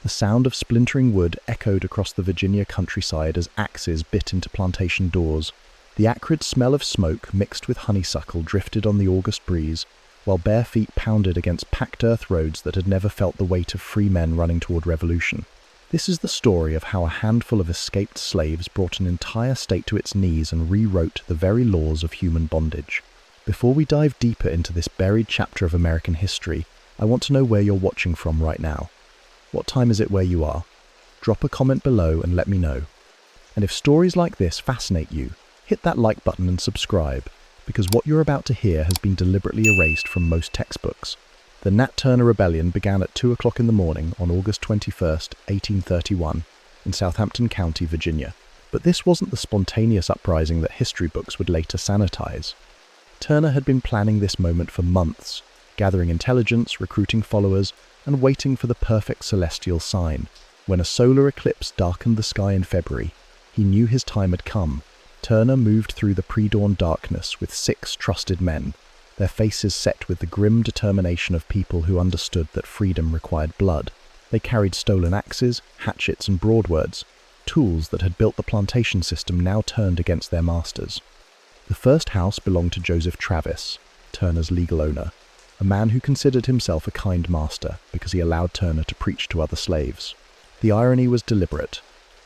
The sound of splintering wood echoed across the Virginia countryside as axes bit into plantation doors. The acrid smell of smoke mixed with honeysuckle drifted on the August breeze, while bare feet pounded against packed earth roads that had never felt the weight of free men running toward revolution. This is the story of how a handful of escaped slaves brought an entire state to its knees and rewrote the very laws of human bondage. Before we dive deeper into this buried chapter of American history, I want to know where you're watching from right now. What time is it where you are? Drop a comment below and let me know. And if stories like this fascinate you, hit that like button and subscribe, because what you're about to hear has been deliberately erased from most textbooks. The Nat Turner Rebellion began at 2 o'clock in the morning on August 21st, 1831, in Southampton County, Virginia. But this wasn't the spontaneous uprising that history books would later sanitize. Turner had been planning this moment for months, gathering intelligence, recruiting followers, and waiting for the perfect celestial sign. When a solar eclipse darkened the sky in February, he knew his time had come. Turner moved through the pre-dawn darkness with 6 trusted men, their faces set with the grim determination of people who understood that freedom required blood. They carried stolen axes, hatchets, and broadwords, tools that had built the plantation system now turned against their masters. The first house belonged to Joseph Travis, Turner's legal owner, a man who considered himself a kind master because he allowed Turner to preach to other slaves. The irony was deliberate.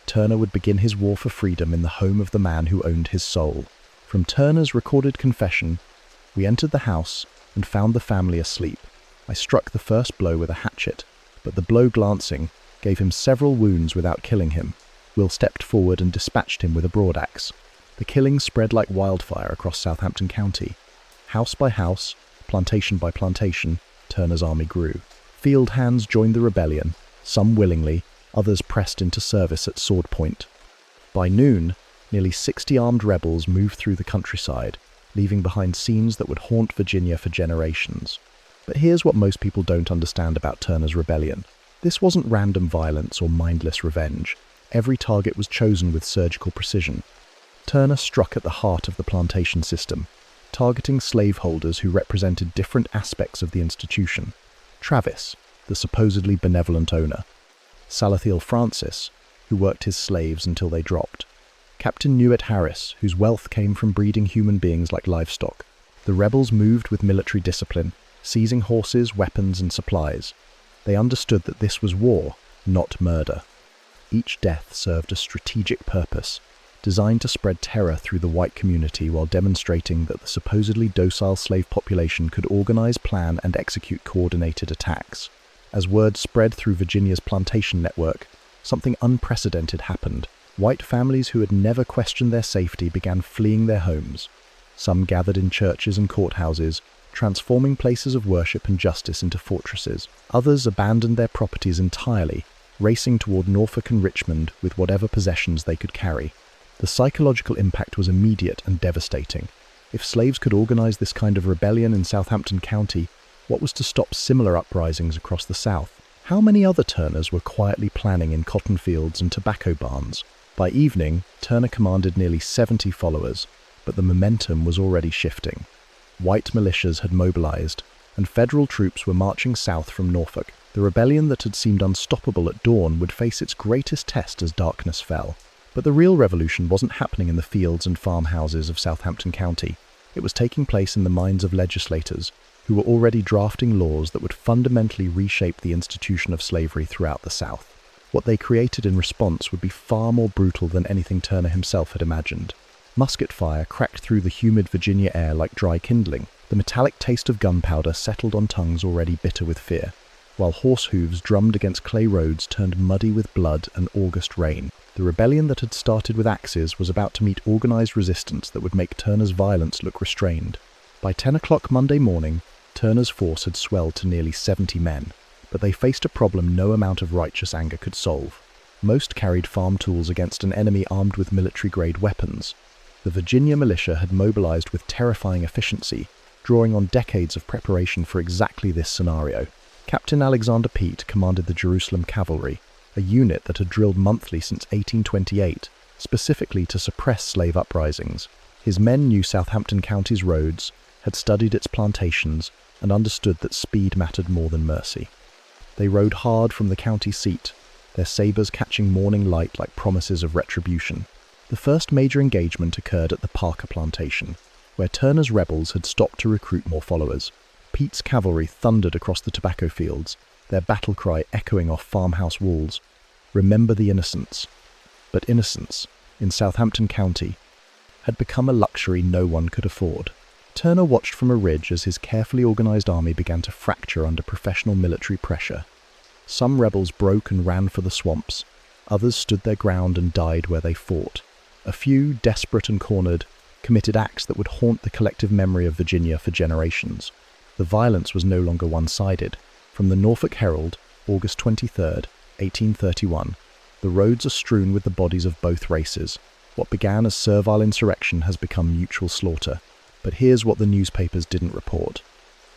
Turner would begin his war for freedom in the home of the man who owned his soul. From Turner's recorded confession, "We entered the house and found the family asleep. I struck the first blow with a hatchet, but the blow glancing gave him several wounds without killing him. Will stepped forward and dispatched him with a broadaxe. The killing spread like wildfire across Southampton County. House by house, plantation by plantation, Turner's army grew. Field hands joined the rebellion, some willingly, others pressed into service at sword point. By noon, nearly 60 armed rebels moved through the countryside, leaving behind scenes that would haunt Virginia for generations. But here's what most people don't understand about Turner's rebellion. This wasn't random violence or mindless revenge. Every target was chosen with surgical precision. Turner struck at the heart of the plantation system, targeting slaveholders who represented different aspects of the institution. Travis, the supposedly benevolent owner. Salathiel Francis, who worked his slaves until they dropped. Captain Newett Harris, whose wealth came from breeding human beings like livestock. The rebels moved with military discipline, seizing horses, weapons, and supplies. They understood that this was war, not murder. Each death served a strategic purpose, designed to spread terror through the white community while demonstrating that the supposedly docile slave population could organize, plan, and execute coordinated attacks. As word spread through Virginia's plantation network, something unprecedented happened. White families who had never questioned their safety began fleeing their homes. Some gathered in churches and courthouses, transforming places of worship and justice into fortresses. Others abandoned their properties entirely, racing toward Norfolk and Richmond with whatever possessions they could carry. The psychological impact was immediate and devastating. If slaves could organize this kind of rebellion in Southampton County, what was to stop similar uprisings across the South? How many other Turners were quietly planning in cotton fields and tobacco barns? By evening, Turner commanded nearly 70 followers, but the momentum was already shifting. White militias had mobilized, and federal troops were marching south from Norfolk. The rebellion that had seemed unstoppable at dawn would face its greatest test as darkness fell. But the real revolution wasn't happening in the fields and farmhouses of Southampton County. It was taking place in the minds of legislators, who were already drafting laws that would fundamentally reshape the institution of slavery throughout the South. What they created in response would be far more brutal than anything Turner himself had imagined. Musket fire cracked through the humid Virginia air like dry kindling. The metallic taste of gunpowder settled on tongues already bitter with fear, while horse hooves drummed against clay roads turned muddy with blood and August rain. The rebellion that had started with axes was about to meet organized resistance that would make Turner's violence look restrained. By 10 o'clock Monday morning, Turner's force had swelled to nearly 70 men, but they faced a problem no amount of righteous anger could solve. Most carried farm tools against an enemy armed with military-grade weapons. The Virginia militia had mobilized with terrifying efficiency, drawing on decades of preparation for exactly this scenario. Captain Alexander Pete commanded the Jerusalem Cavalry, a unit that had drilled monthly since 1828, specifically to suppress slave uprisings. His men knew Southampton County's roads, had studied its plantations, and understood that speed mattered more than mercy. They rode hard from the county seat, their sabers catching morning light like promises of retribution. The first major engagement occurred at the Parker plantation, where Turner's rebels had stopped to recruit more followers. Pete's cavalry thundered across the tobacco fields, their battle cry echoing off farmhouse walls. Remember the innocents. But innocence, in Southampton County, had become a luxury no one could afford. Turner watched from a ridge as his carefully organised army began to fracture under professional military pressure. Some rebels broke and ran for the swamps. Others stood their ground and died where they fought. A few, desperate and cornered, committed acts that would haunt the collective memory of Virginia for generations. The violence was no longer one-sided. From the Norfolk Herald, August 23, 1831, the roads are strewn with the bodies of both races. What began as servile insurrection has become mutual slaughter. But here's what the newspapers didn't report.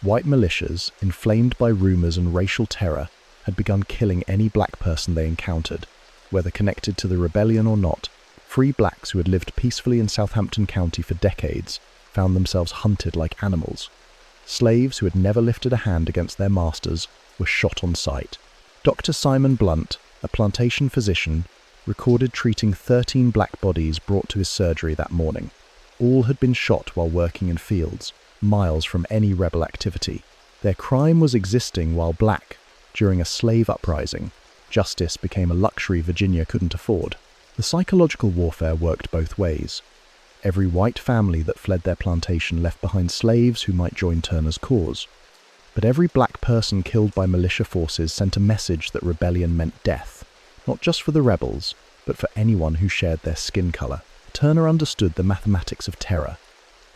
White militias, inflamed by rumours and racial terror, had begun killing any black person they encountered. Whether connected to the rebellion or not, free blacks who had lived peacefully in Southampton County for decades found themselves hunted like animals. Slaves who had never lifted a hand against their masters were shot on sight. Dr. Simon Blunt, a plantation physician, recorded treating 13 black bodies brought to his surgery that morning. All had been shot while working in fields, miles from any rebel activity. Their crime was existing while black, during a slave uprising. Justice became a luxury Virginia couldn't afford. The psychological warfare worked both ways. Every white family that fled their plantation left behind slaves who might join Turner's cause. But every black person killed by militia forces sent a message that rebellion meant death, not just for the rebels, but for anyone who shared their skin colour. Turner understood the mathematics of terror.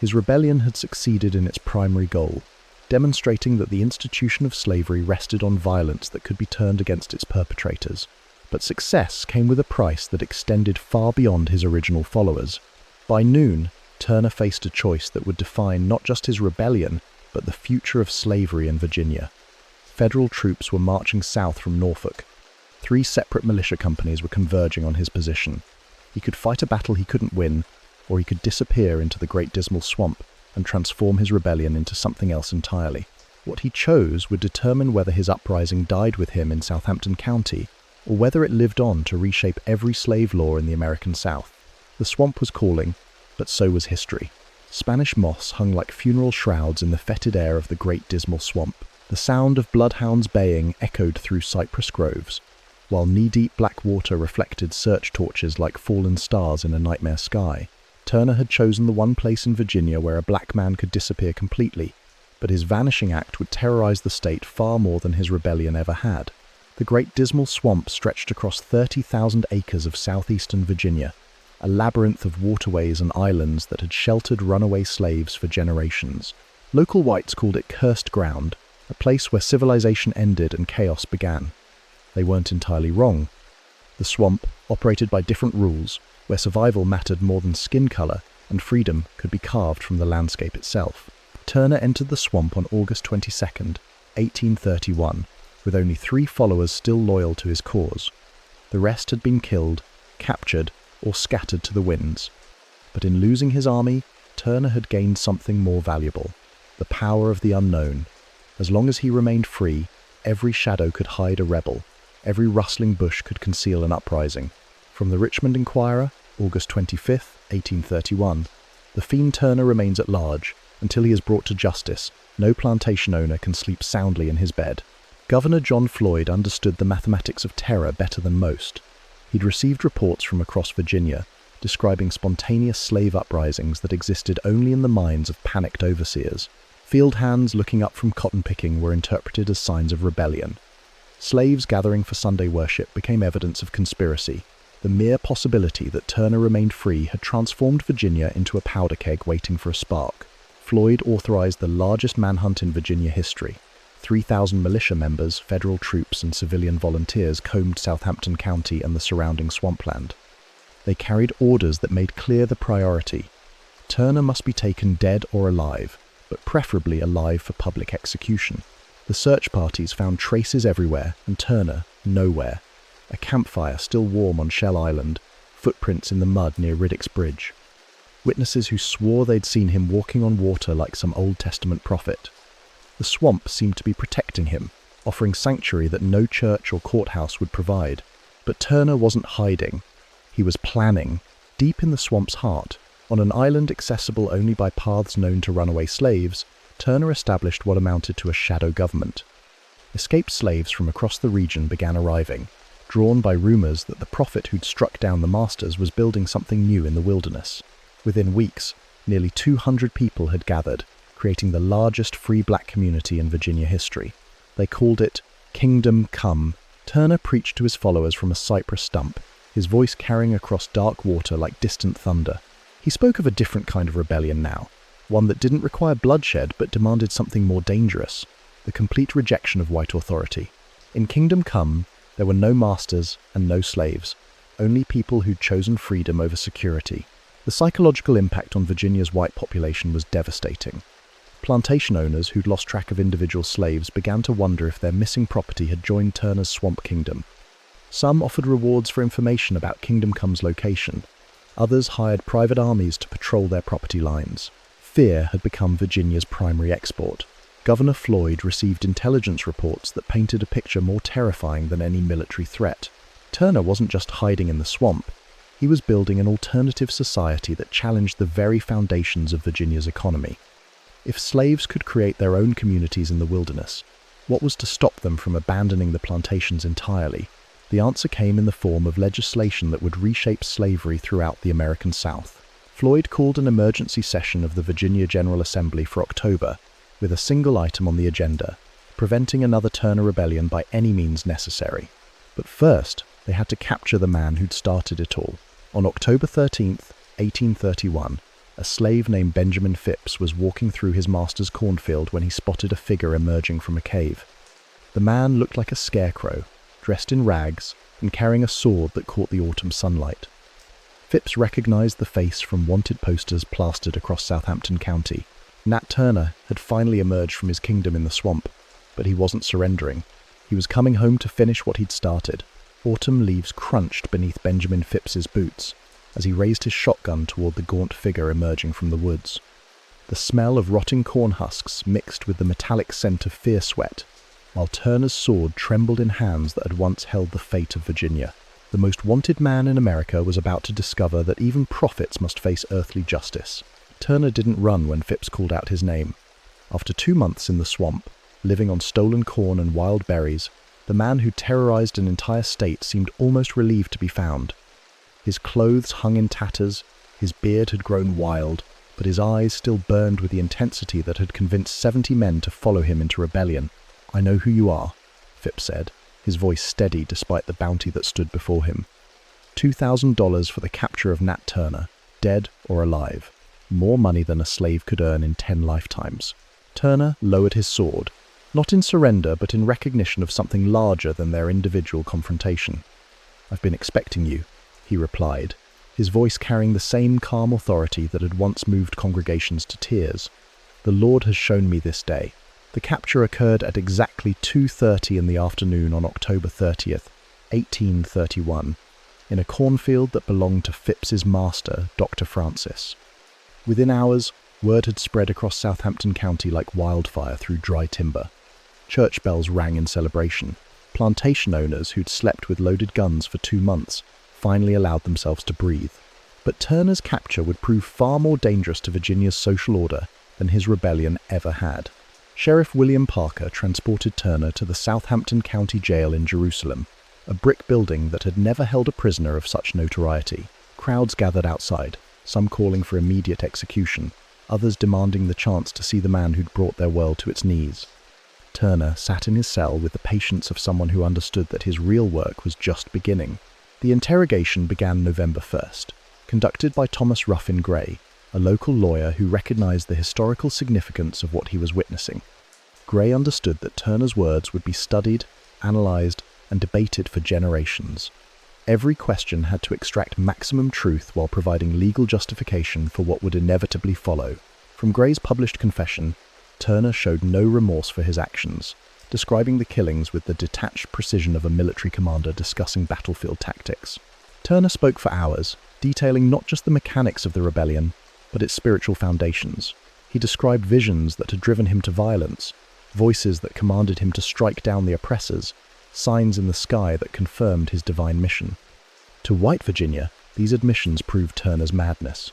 His rebellion had succeeded in its primary goal, demonstrating that the institution of slavery rested on violence that could be turned against its perpetrators. But success came with a price that extended far beyond his original followers. By noon, Turner faced a choice that would define not just his rebellion, but the future of slavery in Virginia. Federal troops were marching south from Norfolk. 3 separate militia companies were converging on his position. He could fight a battle he couldn't win, or he could disappear into the Great Dismal Swamp and transform his rebellion into something else entirely. What he chose would determine whether his uprising died with him in Southampton County, or whether it lived on to reshape every slave law in the American South. The swamp was calling, but so was history. Spanish moss hung like funeral shrouds in the fetid air of the Great Dismal Swamp. The sound of bloodhounds baying echoed through cypress groves, while knee-deep black water reflected search torches like fallen stars in a nightmare sky. Turner had chosen the one place in Virginia where a black man could disappear completely, but his vanishing act would terrorize the state far more than his rebellion ever had. The Great Dismal Swamp stretched across 30,000 acres of southeastern Virginia, a labyrinth of waterways and islands that had sheltered runaway slaves for generations. Local whites called it cursed ground, a place where civilization ended and chaos began. They weren't entirely wrong. The swamp operated by different rules, where survival mattered more than skin color and freedom could be carved from the landscape itself. Turner entered the swamp on August 22nd, 1831, with only 3 followers still loyal to his cause. The rest had been killed, captured, or scattered to the winds. But in losing his army, Turner had gained something more valuable: the power of the unknown. As long as he remained free, every shadow could hide a rebel, every rustling bush could conceal an uprising. From the Richmond Enquirer, August 25th, 1831, the fiend Turner remains at large. Until he is brought to justice, no plantation owner can sleep soundly in his bed. Governor John Floyd understood the mathematics of terror better than most. He'd received reports from across Virginia describing spontaneous slave uprisings that existed only in the minds of panicked overseers. Field hands looking up from cotton picking were interpreted as signs of rebellion. Slaves gathering for Sunday worship became evidence of conspiracy. The mere possibility that Turner remained free had transformed Virginia into a powder keg waiting for a spark. Floyd authorized the largest manhunt in Virginia history. 3,000 militia members, federal troops, and civilian volunteers combed Southampton County and the surrounding swampland. They carried orders that made clear the priority. Turner must be taken dead or alive, but preferably alive for public execution. The search parties found traces everywhere, and Turner nowhere. A campfire still warm on Shell Island, footprints in the mud near Riddick's Bridge. Witnesses who swore they'd seen him walking on water like some Old Testament prophet. The swamp seemed to be protecting him, offering sanctuary that no church or courthouse would provide. But Turner wasn't hiding. He was planning. Deep in the swamp's heart, on an island accessible only by paths known to runaway slaves, Turner established what amounted to a shadow government. Escaped slaves from across the region began arriving, drawn by rumors that the prophet who'd struck down the masters was building something new in the wilderness. Within weeks, nearly 200 people had gathered, creating the largest free black community in Virginia history. They called it Kingdom Come. Turner preached to his followers from a cypress stump, his voice carrying across dark water like distant thunder. He spoke of a different kind of rebellion now, one that didn't require bloodshed but demanded something more dangerous, the complete rejection of white authority. In Kingdom Come, there were no masters and no slaves, only people who'd chosen freedom over security. The psychological impact on Virginia's white population was devastating. Plantation owners who'd lost track of individual slaves began to wonder if their missing property had joined Turner's swamp kingdom. Some offered rewards for information about Kingdom Come's location. Others hired private armies to patrol their property lines. Fear had become Virginia's primary export. Governor Floyd received intelligence reports that painted a picture more terrifying than any military threat. Turner wasn't just hiding in the swamp. He was building an alternative society that challenged the very foundations of Virginia's economy. If slaves could create their own communities in the wilderness, what was to stop them from abandoning the plantations entirely? The answer came in the form of legislation that would reshape slavery throughout the American South. Floyd called an emergency session of the Virginia General Assembly for October, with a single item on the agenda: preventing another Turner rebellion by any means necessary. But first, they had to capture the man who'd started it all. On October 13th, 1831, a slave named Benjamin Phipps was walking through his master's cornfield when he spotted a figure emerging from a cave. The man looked like a scarecrow, dressed in rags and carrying a sword that caught the autumn sunlight. Phipps recognized the face from wanted posters plastered across Southampton County. Nat Turner had finally emerged from his kingdom in the swamp, but he wasn't surrendering. He was coming home to finish what he'd started. Autumn leaves crunched beneath Benjamin Phipps's boots as he raised his shotgun toward the gaunt figure emerging from the woods. The smell of rotting corn husks mixed with the metallic scent of fear sweat, while Turner's sword trembled in hands that had once held the fate of Virginia. The most wanted man in America was about to discover that even prophets must face earthly justice. Turner didn't run when Phipps called out his name. After 2 months in the swamp, living on stolen corn and wild berries, the man who terrorized an entire state seemed almost relieved to be found. His clothes hung in tatters, his beard had grown wild, but his eyes still burned with the intensity that had convinced 70 men to follow him into rebellion. "I know who you are," Phipps said, his voice steady despite the bounty that stood before him. $2,000 for the capture of Nat Turner, dead or alive. More money than a slave could earn in 10 lifetimes. Turner lowered his sword, not in surrender but in recognition of something larger than their individual confrontation. "I've been expecting you," he replied, his voice carrying the same calm authority that had once moved congregations to tears. "The Lord has shown me this day." The capture occurred at exactly 2:30 in the afternoon on October 30th, 1831, in a cornfield that belonged to Phipps's master, Dr. Francis. Within hours, word had spread across Southampton County like wildfire through dry timber. Church bells rang in celebration. Plantation owners who'd slept with loaded guns for 2 months finally allowed themselves to breathe. But Turner's capture would prove far more dangerous to Virginia's social order than his rebellion ever had. Sheriff William Parker transported Turner to the Southampton County Jail in Jerusalem, a brick building that had never held a prisoner of such notoriety. Crowds gathered outside, some calling for immediate execution, others demanding the chance to see the man who'd brought their world to its knees. Turner sat in his cell with the patience of someone who understood that his real work was just beginning. The interrogation began November 1st, conducted by Thomas Ruffin Gray, a local lawyer who recognized the historical significance of what he was witnessing. Gray understood that Turner's words would be studied, analyzed, and debated for generations. Every question had to extract maximum truth while providing legal justification for what would inevitably follow. From Gray's published confession, Turner showed no remorse for his actions, describing the killings with the detached precision of a military commander discussing battlefield tactics. Turner spoke for hours, detailing not just the mechanics of the rebellion, but its spiritual foundations. He described visions that had driven him to violence, voices that commanded him to strike down the oppressors, signs in the sky that confirmed his divine mission. To white Virginia, these admissions proved Turner's madness.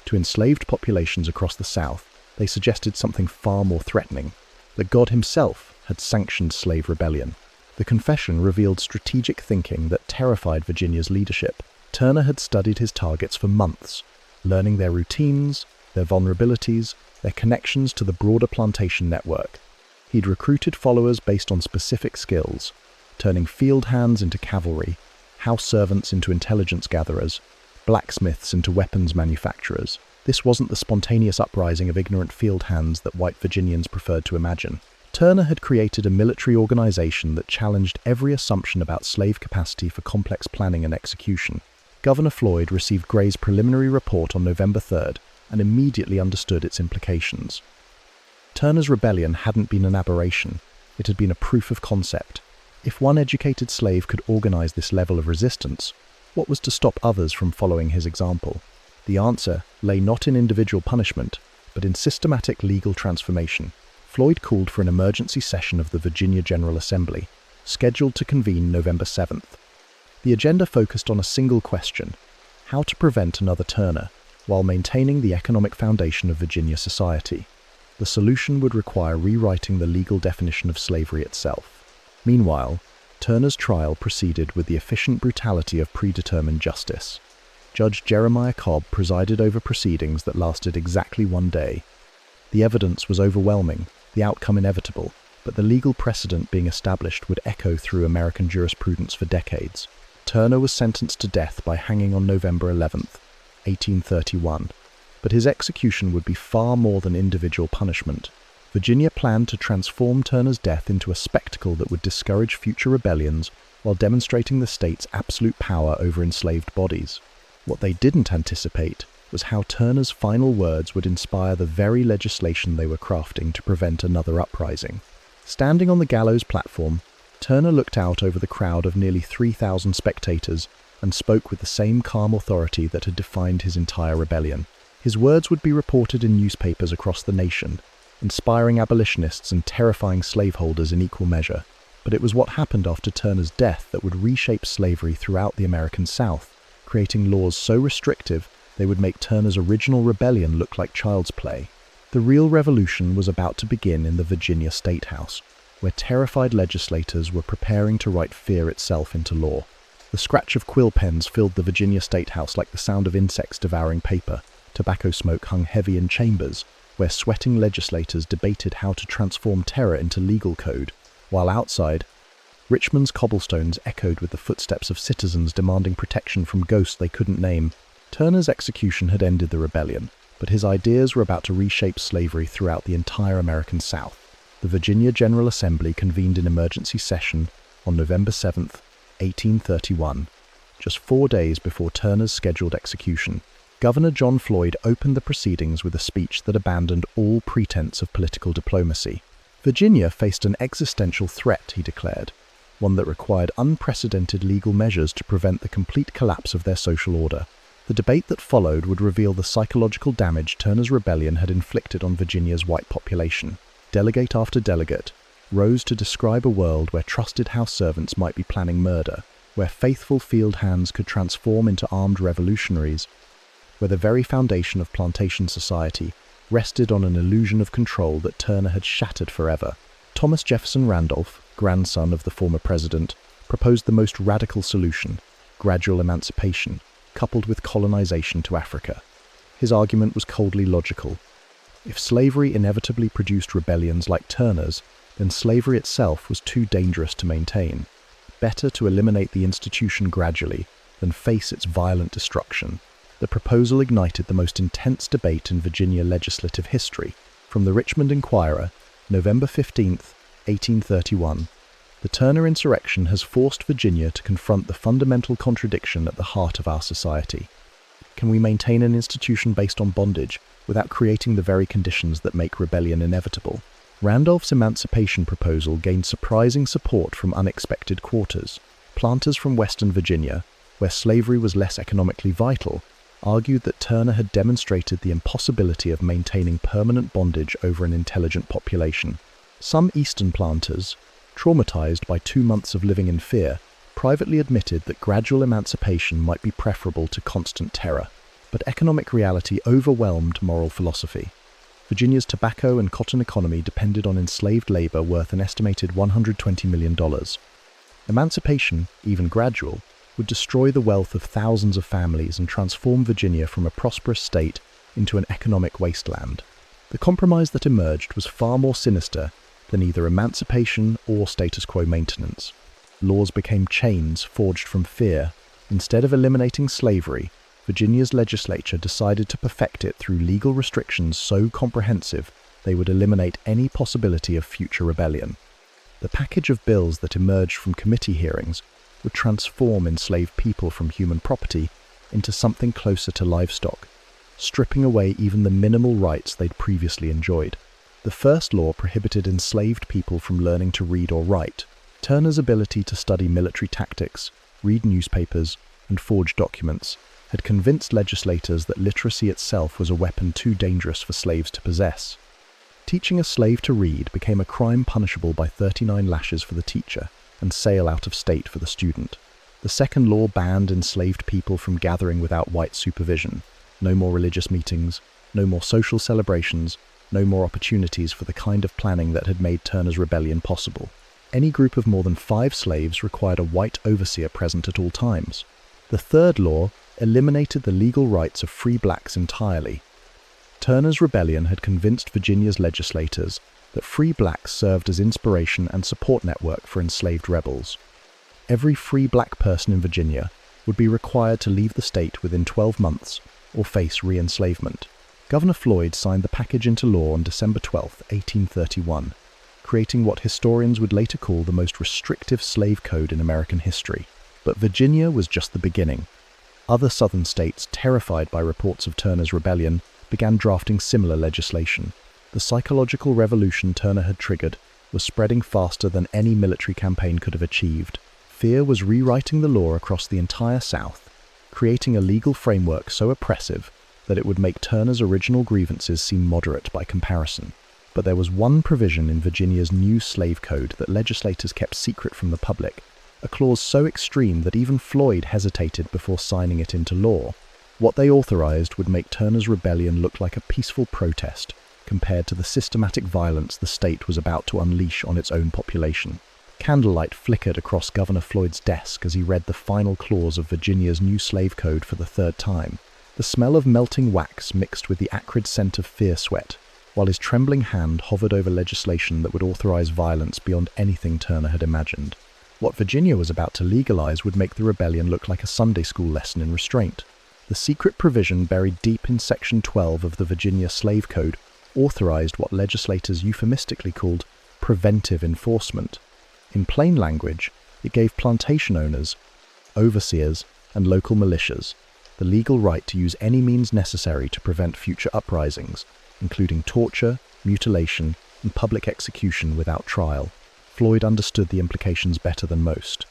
To enslaved populations across the South, they suggested something far more threatening, that God himself had sanctioned slave rebellion. The confession revealed strategic thinking that terrified Virginia's leadership. Turner had studied his targets for months, learning their routines, their vulnerabilities, their connections to the broader plantation network. He'd recruited followers based on specific skills, turning field hands into cavalry, house servants into intelligence gatherers, blacksmiths into weapons manufacturers. This wasn't the spontaneous uprising of ignorant field hands that white Virginians preferred to imagine. Turner had created a military organization that challenged every assumption about slave capacity for complex planning and execution. Governor Floyd received Gray's preliminary report on November 3rd and immediately understood its implications. Turner's rebellion hadn't been an aberration, it had been a proof of concept. If one educated slave could organize this level of resistance, what was to stop others from following his example? The answer lay not in individual punishment, but in systematic legal transformation. Floyd called for an emergency session of the Virginia General Assembly, scheduled to convene November 7th. The agenda focused on a single question: how to prevent another Turner, while maintaining the economic foundation of Virginia society. The solution would require rewriting the legal definition of slavery itself. Meanwhile, Turner's trial proceeded with the efficient brutality of predetermined justice. Judge Jeremiah Cobb presided over proceedings that lasted exactly 1 day. The evidence was overwhelming, the outcome inevitable, but the legal precedent being established would echo through American jurisprudence for decades. Turner was sentenced to death by hanging on November 11th, 1831, but his execution would be far more than individual punishment. Virginia planned to transform Turner's death into a spectacle that would discourage future rebellions while demonstrating the state's absolute power over enslaved bodies. What they didn't anticipate was how Turner's final words would inspire the very legislation they were crafting to prevent another uprising. Standing on the gallows platform, Turner looked out over the crowd of nearly 3,000 spectators and spoke with the same calm authority that had defined his entire rebellion. His words would be reported in newspapers across the nation, inspiring abolitionists and terrifying slaveholders in equal measure. But it was what happened after Turner's death that would reshape slavery throughout the American South, creating laws so restrictive they would make Turner's original rebellion look like child's play. The real revolution was about to begin in the Virginia State House, where terrified legislators were preparing to write fear itself into law. The scratch of quill pens filled the Virginia State House like the sound of insects devouring paper. Tobacco smoke hung heavy in chambers, where sweating legislators debated how to transform terror into legal code, while outside, Richmond's cobblestones echoed with the footsteps of citizens demanding protection from ghosts they couldn't name. Turner's execution had ended the rebellion, but his ideas were about to reshape slavery throughout the entire American South. The Virginia General Assembly convened an emergency session on November 7th, 1831, just 4 days before Turner's scheduled execution. Governor John Floyd opened the proceedings with a speech that abandoned all pretense of political diplomacy. Virginia faced an existential threat, he declared, one that required unprecedented legal measures to prevent the complete collapse of their social order. The debate that followed would reveal the psychological damage Turner's rebellion had inflicted on Virginia's white population. Delegate after delegate rose to describe a world where trusted house servants might be planning murder, where faithful field hands could transform into armed revolutionaries, where the very foundation of plantation society rested on an illusion of control that Turner had shattered forever. Thomas Jefferson Randolph, grandson of the former president, proposed the most radical solution: gradual emancipation, coupled with colonization to Africa. His argument was coldly logical. If slavery inevitably produced rebellions like Turner's, then slavery itself was too dangerous to maintain. Better to eliminate the institution gradually than face its violent destruction. The proposal ignited the most intense debate in Virginia legislative history. From the Richmond Inquirer, November 15th, 1831, the Turner insurrection has forced Virginia to confront the fundamental contradiction at the heart of our society. Can we maintain an institution based on bondage without creating the very conditions that make rebellion inevitable? Randolph's emancipation proposal gained surprising support from unexpected quarters. Planters from Western Virginia, where slavery was less economically vital, argued that Turner had demonstrated the impossibility of maintaining permanent bondage over an intelligent population. Some Eastern planters, traumatized by 2 months of living in fear, privately admitted that gradual emancipation might be preferable to constant terror. But economic reality overwhelmed moral philosophy. Virginia's tobacco and cotton economy depended on enslaved labor worth an estimated $120 million. Emancipation, even gradual, would destroy the wealth of thousands of families and transform Virginia from a prosperous state into an economic wasteland. The compromise that emerged was far more sinister than either emancipation or status quo maintenance. Laws became chains forged from fear. Instead of eliminating slavery, Virginia's legislature decided to perfect it through legal restrictions so comprehensive they would eliminate any possibility of future rebellion. The package of bills that emerged from committee hearings would transform enslaved people from human property into something closer to livestock, stripping away even the minimal rights they'd previously enjoyed. The first law prohibited enslaved people from learning to read or write. Turner's ability to study military tactics, read newspapers, and forge documents had convinced legislators that literacy itself was a weapon too dangerous for slaves to possess. Teaching a slave to read became a crime punishable by 39 lashes for the teacher and sale out of state for the student. The second law banned enslaved people from gathering without white supervision. No more religious meetings, no more social celebrations, no more opportunities for the kind of planning that had made Turner's rebellion possible. Any group of more than 5 slaves required a white overseer present at all times. The third law eliminated the legal rights of free blacks entirely. Turner's rebellion had convinced Virginia's legislators that free blacks served as inspiration and support network for enslaved rebels. Every free black person in Virginia would be required to leave the state within 12 months or face re-enslavement. Governor Floyd signed the package into law on December 12, 1831, creating what historians would later call the most restrictive slave code in American history. But Virginia was just the beginning. Other southern states, terrified by reports of Turner's rebellion, began drafting similar legislation. The psychological revolution Turner had triggered was spreading faster than any military campaign could have achieved. Fear was rewriting the law across the entire South, creating a legal framework so oppressive that it would make Turner's original grievances seem moderate by comparison. But there was one provision in Virginia's new slave code that legislators kept secret from the public, a clause so extreme that even Floyd hesitated before signing it into law. What they authorized would make Turner's rebellion look like a peaceful protest compared to the systematic violence the state was about to unleash on its own population. Candlelight flickered across Governor Floyd's desk as he read the final clause of Virginia's new slave code for the third time. The smell of melting wax mixed with the acrid scent of fear sweat, while his trembling hand hovered over legislation that would authorize violence beyond anything Turner had imagined. What Virginia was about to legalize would make the rebellion look like a Sunday school lesson in restraint. The secret provision buried deep in Section 12 of the Virginia Slave Code authorized what legislators euphemistically called preventive enforcement. In plain language, it gave plantation owners, overseers, and local militias the legal right to use any means necessary to prevent future uprisings, including torture, mutilation, and public execution without trial. Floyd understood the implications better than most.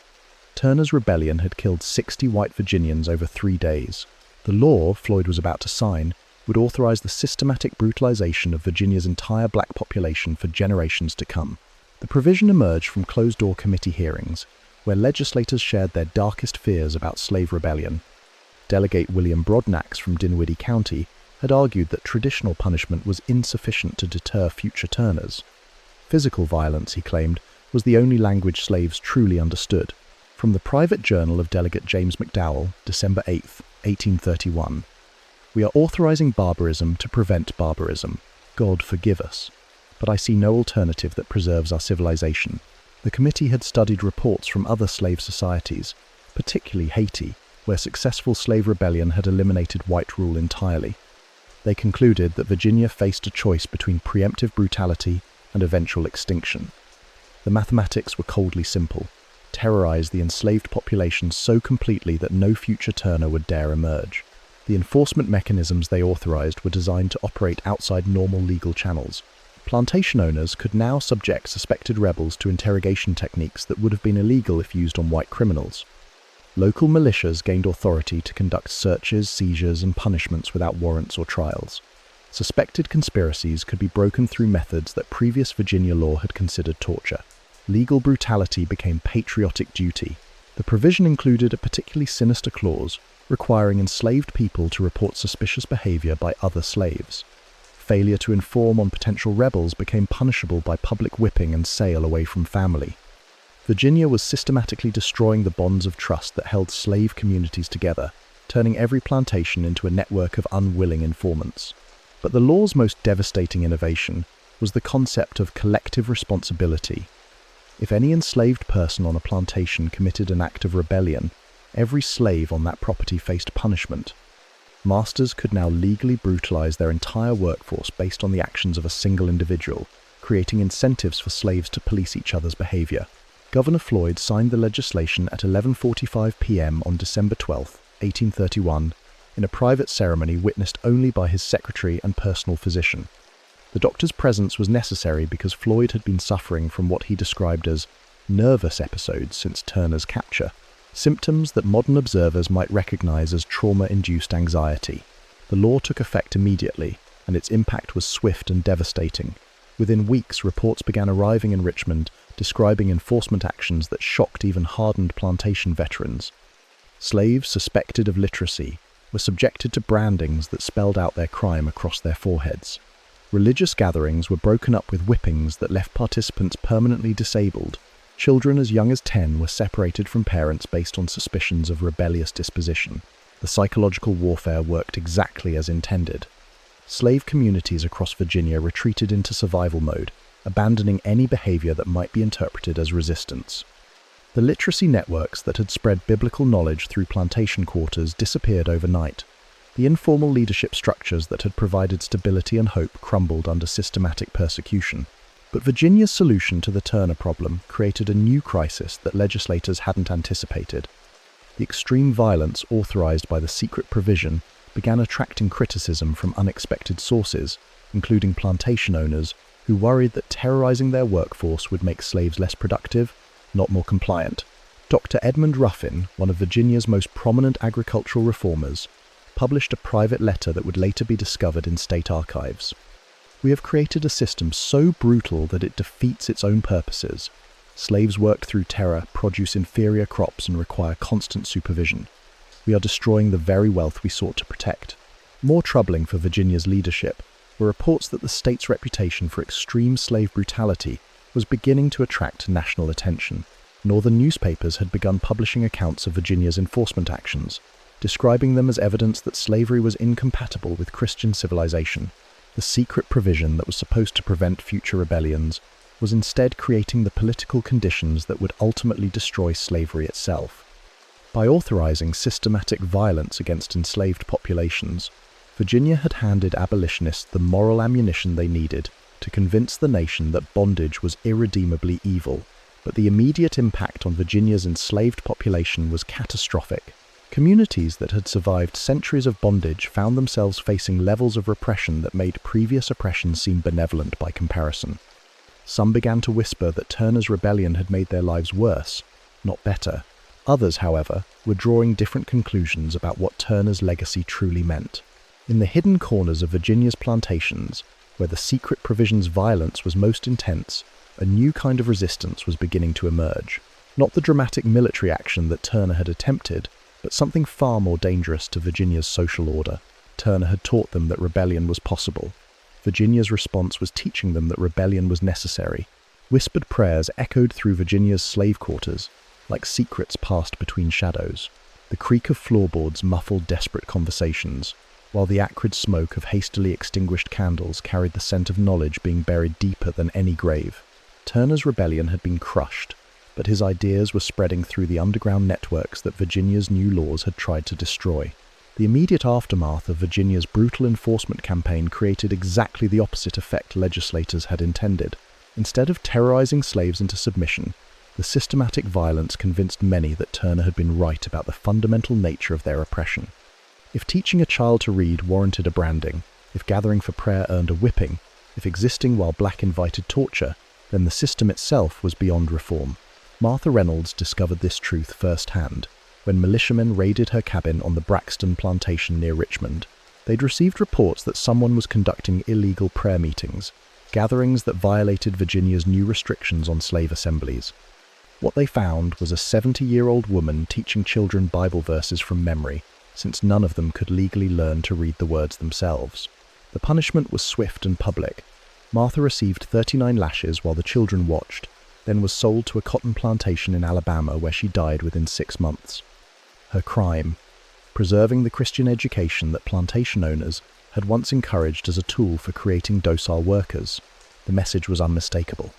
Turner's rebellion had killed 60 white Virginians over 3 days. The law Floyd was about to sign would authorize the systematic brutalization of Virginia's entire black population for generations to come. The provision emerged from closed-door committee hearings, where legislators shared their darkest fears about slave rebellion. Delegate William Brodnax from Dinwiddie County had argued that traditional punishment was insufficient to deter future Turners. Physical violence, he claimed, was the only language slaves truly understood. From the private journal of Delegate James McDowell, December 8, 1831, "We are authorizing barbarism to prevent barbarism. God forgive us. But I see no alternative that preserves our civilization." The committee had studied reports from other slave societies, particularly Haiti, where successful slave rebellion had eliminated white rule entirely. They concluded that Virginia faced a choice between preemptive brutality and eventual extinction. The mathematics were coldly simple: terrorize the enslaved population so completely that no future Turner would dare emerge. The enforcement mechanisms they authorized were designed to operate outside normal legal channels. Plantation owners could now subject suspected rebels to interrogation techniques that would have been illegal if used on white criminals. Local militias gained authority to conduct searches, seizures, and punishments without warrants or trials. Suspected conspiracies could be broken through methods that previous Virginia law had considered torture. Legal brutality became patriotic duty. The provision included a particularly sinister clause requiring enslaved people to report suspicious behavior by other slaves. Failure to inform on potential rebels became punishable by public whipping and sale away from family. Virginia was systematically destroying the bonds of trust that held slave communities together, turning every plantation into a network of unwilling informants. But the law's most devastating innovation was the concept of collective responsibility. If any enslaved person on a plantation committed an act of rebellion, every slave on that property faced punishment. Masters could now legally brutalize their entire workforce based on the actions of a single individual, creating incentives for slaves to police each other's behavior. Governor Floyd signed the legislation at 11:45 p.m. on December 12, 1831, in a private ceremony witnessed only by his secretary and personal physician. The doctor's presence was necessary because Floyd had been suffering from what he described as nervous episodes since Turner's capture, symptoms that modern observers might recognize as trauma-induced anxiety. The law took effect immediately, and its impact was swift and devastating. Within weeks, reports began arriving in Richmond describing enforcement actions that shocked even hardened plantation veterans. Slaves suspected of literacy were subjected to brandings that spelled out their crime across their foreheads. Religious gatherings were broken up with whippings that left participants permanently disabled. Children as young as 10 were separated from parents based on suspicions of rebellious disposition. The psychological warfare worked exactly as intended. Slave communities across Virginia retreated into survival mode, abandoning any behavior that might be interpreted as resistance. The literacy networks that had spread biblical knowledge through plantation quarters disappeared overnight. The informal leadership structures that had provided stability and hope crumbled under systematic persecution. But Virginia's solution to the Turner problem created a new crisis that legislators hadn't anticipated. The extreme violence authorized by the secret provision began attracting criticism from unexpected sources, including plantation owners who worried that terrorizing their workforce would make slaves less productive, not more compliant. Dr. Edmund Ruffin, one of Virginia's most prominent agricultural reformers, published a private letter that would later be discovered in state archives. "We have created a system so brutal that it defeats its own purposes. Slaves worked through terror, produce inferior crops, and require constant supervision. We are destroying the very wealth we sought to protect." More troubling for Virginia's leadership were reports that the state's reputation for extreme slave brutality was beginning to attract national attention. Northern newspapers had begun publishing accounts of Virginia's enforcement actions, describing them as evidence that slavery was incompatible with Christian civilization. The secret provision that was supposed to prevent future rebellions was instead creating the political conditions that would ultimately destroy slavery itself. By authorizing systematic violence against enslaved populations, Virginia had handed abolitionists the moral ammunition they needed to convince the nation that bondage was irredeemably evil. But the immediate impact on Virginia's enslaved population was catastrophic. Communities that had survived centuries of bondage found themselves facing levels of repression that made previous oppression seem benevolent by comparison. Some began to whisper that Turner's rebellion had made their lives worse, not better. Others, however, were drawing different conclusions about what Turner's legacy truly meant. In the hidden corners of Virginia's plantations, where the secret provision's violence was most intense, a new kind of resistance was beginning to emerge. Not the dramatic military action that Turner had attempted, but something far more dangerous to Virginia's social order. Turner had taught them that rebellion was possible. Virginia's response was teaching them that rebellion was necessary. Whispered prayers echoed through Virginia's slave quarters, like secrets passed between shadows. The creak of floorboards muffled desperate conversations, while the acrid smoke of hastily extinguished candles carried the scent of knowledge being buried deeper than any grave. Turner's rebellion had been crushed, but his ideas were spreading through the underground networks that Virginia's new laws had tried to destroy. The immediate aftermath of Virginia's brutal enforcement campaign created exactly the opposite effect legislators had intended. Instead of terrorizing slaves into submission, the systematic violence convinced many that Turner had been right about the fundamental nature of their oppression. If teaching a child to read warranted a branding, if gathering for prayer earned a whipping, if existing while black invited torture, then the system itself was beyond reform. Martha Reynolds discovered this truth firsthand when militiamen raided her cabin on the Braxton plantation near Richmond. They'd received reports that someone was conducting illegal prayer meetings, gatherings that violated Virginia's new restrictions on slave assemblies. What they found was a 70-year-old woman teaching children Bible verses from memory, since none of them could legally learn to read the words themselves. The punishment was swift and public. Martha received 39 lashes while the children watched, then was sold to a cotton plantation in Alabama where she died within 6 months. Her crime: preserving the Christian education that plantation owners had once encouraged as a tool for creating docile workers. The message was unmistakable.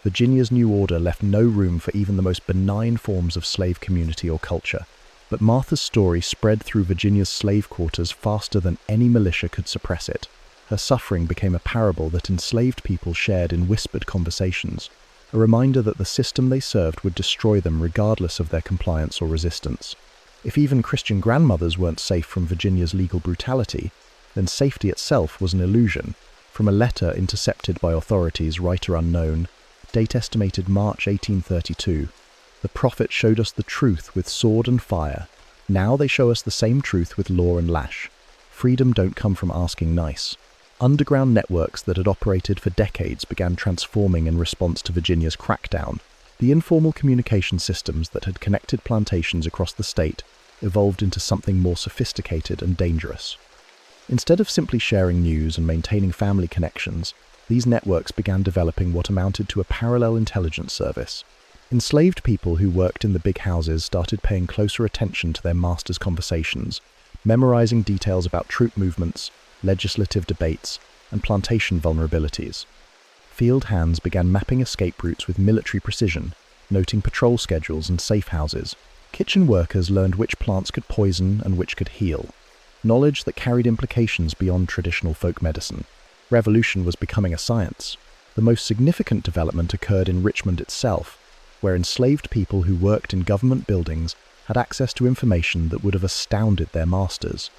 Virginia's new order left no room for even the most benign forms of slave community or culture, but Martha's story spread through Virginia's slave quarters faster than any militia could suppress it. Her suffering became a parable that enslaved people shared in whispered conversations, a reminder that the system they served would destroy them regardless of their compliance or resistance. If even Christian grandmothers weren't safe from Virginia's legal brutality, then safety itself was an illusion. From a letter intercepted by authorities, writer unknown, date estimated March 1832, "The prophet showed us the truth with sword and fire. Now they show us the same truth with law and lash. Freedom don't come from asking nice." Underground networks that had operated for decades began transforming in response to Virginia's crackdown. The informal communication systems that had connected plantations across the state evolved into something more sophisticated and dangerous. Instead of simply sharing news and maintaining family connections, these networks began developing what amounted to a parallel intelligence service. Enslaved people who worked in the big houses started paying closer attention to their masters' conversations, memorizing details about troop movements, legislative debates, and plantation vulnerabilities. Field hands began mapping escape routes with military precision, noting patrol schedules and safe houses. Kitchen workers learned which plants could poison and which could heal, knowledge that carried implications beyond traditional folk medicine. Revolution was becoming a science. The most significant development occurred in Richmond itself, where enslaved people who worked in government buildings had access to information that would have astounded their masters.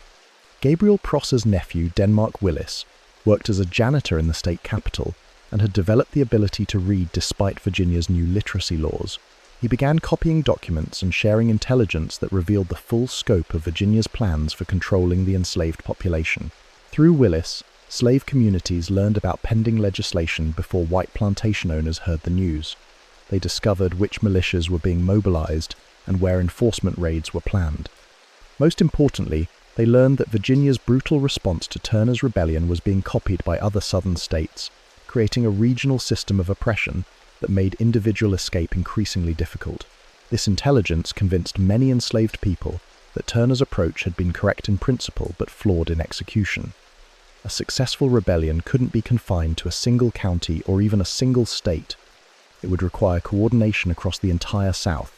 Gabriel Prosser's nephew, Denmark Willis, worked as a janitor in the state capitol and had developed the ability to read despite Virginia's new literacy laws. He began copying documents and sharing intelligence that revealed the full scope of Virginia's plans for controlling the enslaved population. Through Willis, slave communities learned about pending legislation before white plantation owners heard the news. They discovered which militias were being mobilized and where enforcement raids were planned. Most importantly, they learned that Virginia's brutal response to Turner's rebellion was being copied by other southern states, creating a regional system of oppression that made individual escape increasingly difficult. This intelligence convinced many enslaved people that Turner's approach had been correct in principle but flawed in execution. A successful rebellion couldn't be confined to a single county or even a single state. It would require coordination across the entire South,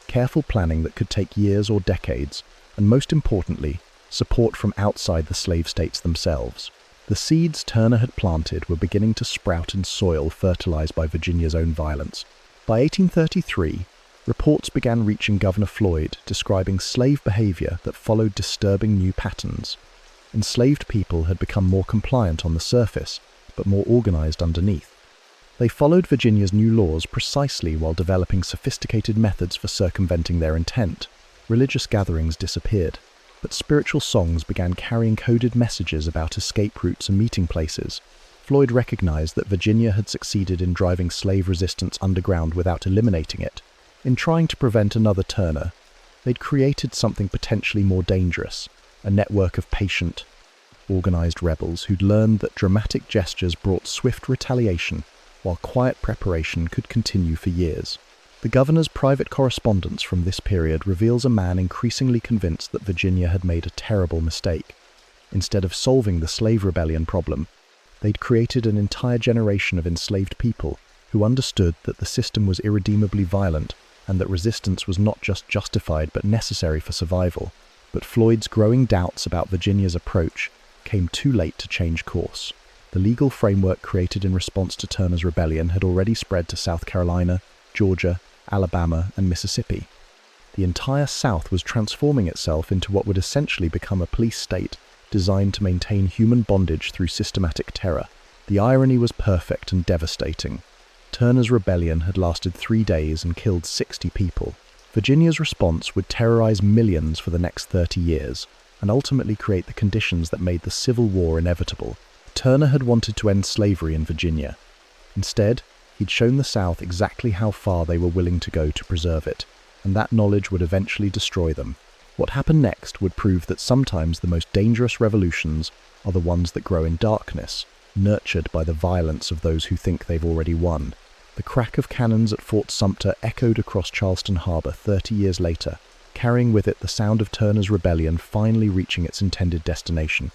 careful planning that could take years or decades, and most importantly, support from outside the slave states themselves. The seeds Turner had planted were beginning to sprout in soil fertilized by Virginia's own violence. By 1833, reports began reaching Governor Floyd describing slave behavior that followed disturbing new patterns. Enslaved people had become more compliant on the surface, but more organized underneath. They followed Virginia's new laws precisely while developing sophisticated methods for circumventing their intent. Religious gatherings disappeared, but spiritual songs began carrying coded messages about escape routes and meeting places. Floyd recognized that Virginia had succeeded in driving slave resistance underground without eliminating it. In trying to prevent another Turner, they'd created something potentially more dangerous, a network of patient, organized rebels who'd learned that dramatic gestures brought swift retaliation, while quiet preparation could continue for years. The governor's private correspondence from this period reveals a man increasingly convinced that Virginia had made a terrible mistake. Instead of solving the slave rebellion problem, they'd created an entire generation of enslaved people who understood that the system was irredeemably violent and that resistance was not just justified but necessary for survival. But Floyd's growing doubts about Virginia's approach came too late to change course. The legal framework created in response to Turner's rebellion had already spread to South Carolina, Georgia, Alabama, and Mississippi. The entire South was transforming itself into what would essentially become a police state designed to maintain human bondage through systematic terror. The irony was perfect and devastating. Turner's rebellion had lasted 3 days and killed 60 people. Virginia's response would terrorize millions for the next 30 years, and ultimately create the conditions that made the Civil War inevitable. Turner had wanted to end slavery in Virginia, Instead, he'd shown the South exactly how far they were willing to go to preserve it, and that knowledge would eventually destroy them. What happened next would prove that sometimes the most dangerous revolutions are the ones that grow in darkness, nurtured by the violence of those who think they've already won. The crack of cannons at Fort Sumter echoed across Charleston Harbor 30 years later, carrying with it the sound of Turner's rebellion finally reaching its intended destination.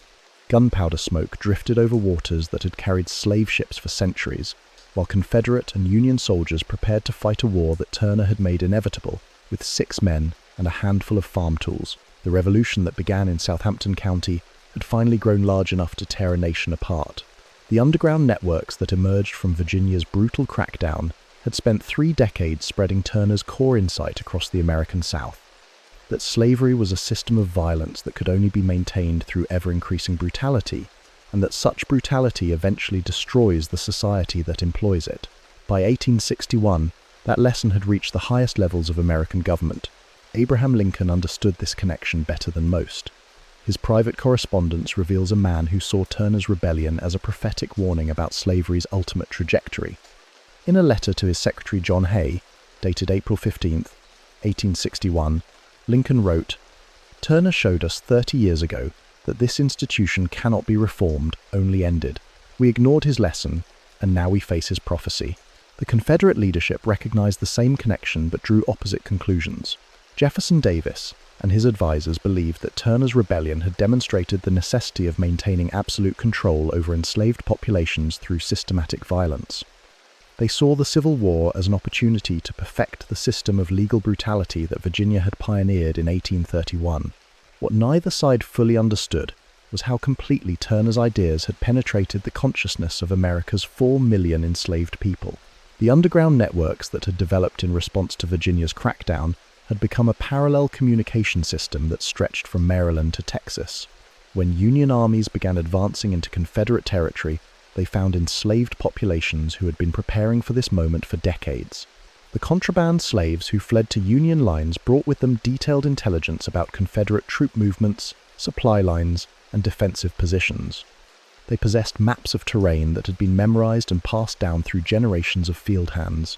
Gunpowder smoke drifted over waters that had carried slave ships for centuries, while Confederate and Union soldiers prepared to fight a war that Turner had made inevitable, with 6 men and a handful of farm tools. The revolution that began in Southampton County had finally grown large enough to tear a nation apart. The underground networks that emerged from Virginia's brutal crackdown had spent 3 decades spreading Turner's core insight across the American South: that slavery was a system of violence that could only be maintained through ever-increasing brutality, and that such brutality eventually destroys the society that employs it. By 1861, that lesson had reached the highest levels of American government. Abraham Lincoln understood this connection better than most. His private correspondence reveals a man who saw Turner's rebellion as a prophetic warning about slavery's ultimate trajectory. In a letter to his secretary John Hay, dated April 15, 1861, Lincoln wrote, "Turner showed us 30 years ago that this institution cannot be reformed, only ended. We ignored his lesson, and now we face his prophecy." The Confederate leadership recognized the same connection but drew opposite conclusions. Jefferson Davis and his advisors believed that Turner's rebellion had demonstrated the necessity of maintaining absolute control over enslaved populations through systematic violence. They saw the Civil War as an opportunity to perfect the system of legal brutality that Virginia had pioneered in 1831. What neither side fully understood was how completely Turner's ideas had penetrated the consciousness of America's 4 million enslaved people. The underground networks that had developed in response to Virginia's crackdown had become a parallel communication system that stretched from Maryland to Texas. When Union armies began advancing into Confederate territory, they found enslaved populations who had been preparing for this moment for decades. The contraband slaves who fled to Union lines brought with them detailed intelligence about Confederate troop movements, supply lines, and defensive positions. They possessed maps of terrain that had been memorized and passed down through generations of field hands.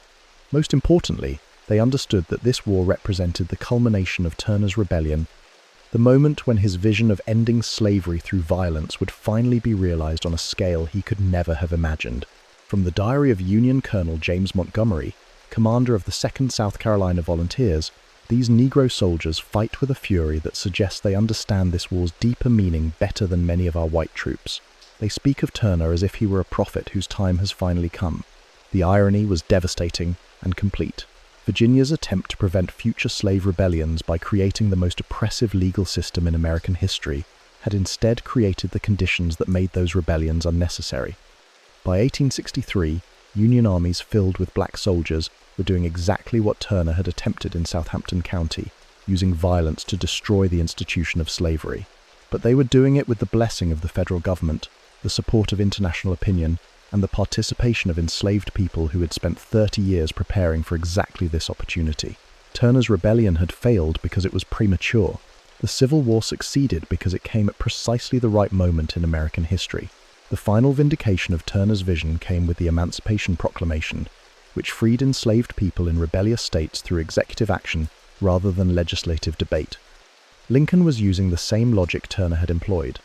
Most importantly, they understood that this war represented the culmination of Turner's rebellion, the moment when his vision of ending slavery through violence would finally be realized on a scale he could never have imagined. From the diary of Union Colonel James Montgomery, commander of the 2nd South Carolina Volunteers, these Negro soldiers fight with a fury that suggests they understand this war's deeper meaning better than many of our white troops. They speak of Turner as if he were a prophet whose time has finally come. The irony was devastating and complete. Virginia's attempt to prevent future slave rebellions by creating the most oppressive legal system in American history had instead created the conditions that made those rebellions unnecessary. By 1863, Union armies filled with black soldiers were doing exactly what Turner had attempted in Southampton County, using violence to destroy the institution of slavery. But they were doing it with the blessing of the federal government, the support of international opinion, and the participation of enslaved people who had spent 30 years preparing for exactly this opportunity. Turner's rebellion had failed because it was premature. The Civil War succeeded because it came at precisely the right moment in American history. The final vindication of Turner's vision came with the Emancipation Proclamation, which freed enslaved people in rebellious states through executive action rather than legislative debate. Lincoln was using the same logic Turner had employed.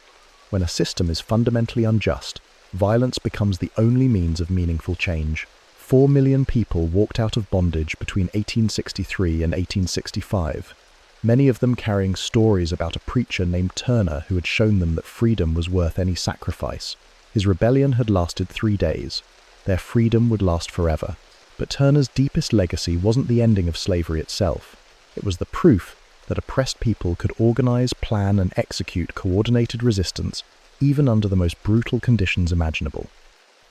When a system is fundamentally unjust, violence becomes the only means of meaningful change. 4 million people walked out of bondage between 1863 and 1865, many of them carrying stories about a preacher named Turner who had shown them that freedom was worth any sacrifice. His rebellion had lasted 3 days. Their freedom would last forever. But Turner's deepest legacy wasn't the ending of slavery itself. It was the proof that oppressed people could organize, plan, and execute coordinated resistance even under the most brutal conditions imaginable.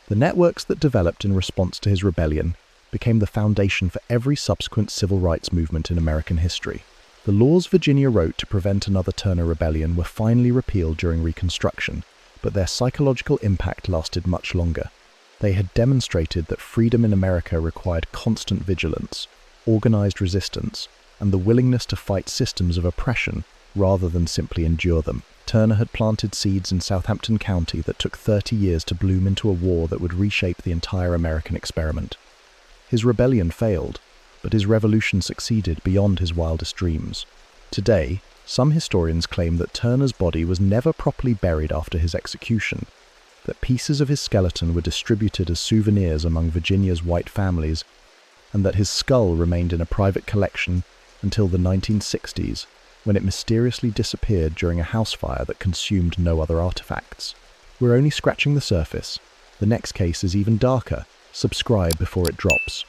The networks that developed in response to his rebellion became the foundation for every subsequent civil rights movement in American history. The laws Virginia wrote to prevent another Turner rebellion were finally repealed during Reconstruction, but their psychological impact lasted much longer. They had demonstrated that freedom in America required constant vigilance, organized resistance, and the willingness to fight systems of oppression rather than simply endure them. Turner had planted seeds in Southampton County that took 30 years to bloom into a war that would reshape the entire American experiment. His rebellion failed, but his revolution succeeded beyond his wildest dreams. Today, some historians claim that Turner's body was never properly buried after his execution, that pieces of his skeleton were distributed as souvenirs among Virginia's white families, and that his skull remained in a private collection until the 1960s, when it mysteriously disappeared during a house fire that consumed no other artifacts. We're only scratching the surface. The next case is even darker. Subscribe before it drops.